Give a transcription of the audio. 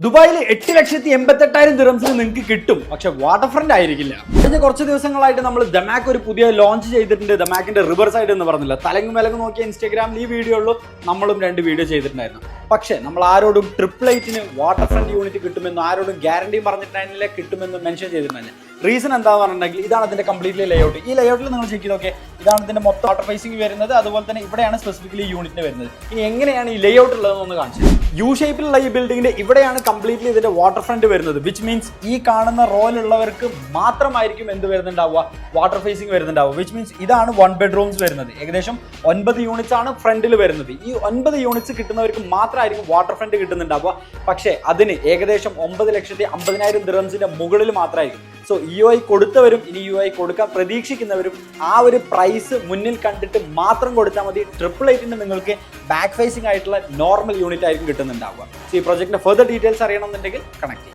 ദുബായിൽ 8,88,000 ദിറംസിന് നിങ്ങൾക്ക് കിട്ടും, പക്ഷെ വാട്ടർ ഫ്രണ്ട് ആയിരിക്കില്ല. കഴിഞ്ഞ കുറച്ച് ദിവസങ്ങളായിട്ട് നമ്മൾ ദമാക്ക് ഒരു പുതിയ ലോഞ്ച് ചെയ്തിട്ടുണ്ട്. ദമാക്കിന്റെ റിവർ സൈഡ് എന്ന് പറഞ്ഞില്ല, തലങ്ങും വിലങ്ങും നോക്കിയ ഇൻസ്റ്റാഗ്രാമിൽ ഈ വീഡിയോ ഉള്ളൂ, നമ്മളും 2 വീഡിയോ ചെയ്തിട്ടുണ്ടായിരുന്നു. പക്ഷേ നമ്മൾ ആരോടും 888 വാട്ടർ ഫ്രണ്ട് യൂണിറ്റ് കിട്ടുമെന്നും ആരോടും ഗ്യാരണ്ടിയും പറഞ്ഞിട്ടുണ്ടായിരുന്നില്ല, കിട്ടുമെന്നും മെൻഷൻ ചെയ്തിട്ടുണ്ടായിരുന്നു. റീസൺ എന്താണെന്ന് പറഞ്ഞിട്ടുണ്ടെങ്കിൽ ഇതാണ് അതിന്റെ കംപ്ലീറ്റ്ലി ലേഔട്ട്. ഈ ലേഔട്ടിൽ നിങ്ങൾ ചെക്ക് ചെയ്ത് നോക്കിയാൽ ഇതാണ് ഇതിന്റെ മൊത്തം വാട്ടർ ഫേസിംഗ് വരുന്നത്. അതുപോലെ തന്നെ ഇവിടെയാണ് സ്പെസിഫിക്കലി യൂണിറ്റിന് വരുന്നത്. ഇനി എങ്ങനെയാണ് ഈ ലേഔട്ട് ഉള്ളതെന്ന് കാണിച്ചത്. യു ഷേപ്പിലുള്ള ഈ ബിൽഡിങ്ങിന്റെ ഇവിടെയാണ് കംപ്ലീറ്റ്ലി ഇതിന്റെ വാട്ടർ ഫ്രണ്ട് വരുന്നത്. വിച്ച് മീൻസ് ഈ കാണുന്ന റോയിലുള്ളവർക്ക് മാത്രമായിരിക്കും എന്ത് വരുന്നുണ്ടാവുക, വാട്ടർ ഫേസിംഗ് വരുന്നുണ്ടാവുക. വിച്ച് മീൻസ് ഇതാണ് 1 ബെഡ്റൂംസ് വരുന്നത്. ഏകദേശം 9 യൂണിറ്റ്സ് ആണ് ഫ്രണ്ടിൽ വരുന്നത്. ഈ 9 യൂണിറ്റ്സ് കിട്ടുന്നവർക്ക് മാത്രമായിരിക്കും വാട്ടർ ഫ്രണ്ട് കിട്ടുന്നുണ്ടാവുക. പക്ഷേ അതിന് ഏകദേശം 9,50,000 ദിറംസിന്റെ മുകളിൽ മാത്രമായിരിക്കും. സോ EOI കൊടുത്തവരും ഇനി EOI കൊടുക്കാൻ പ്രതീക്ഷിക്കുന്നവരും ആ ഒരു പ്രൈസ് മുന്നിൽ കണ്ടിട്ട് മാത്രം കൊടുത്താൽ മതി. 888 നിങ്ങൾക്ക് ബാക്ക് ഫേസിംഗ് ആയിട്ടുള്ള നോർമൽ യൂണിറ്റ് ആയിരിക്കും കിട്ടുന്നുണ്ടാവുക. സോ ഈ പ്രൊജക്ടിന്റെ ഫർദർ ഡീറ്റെയിൽസ് അറിയണമെന്നുണ്ടെങ്കിൽ കണക്ട് ചെയ്യും.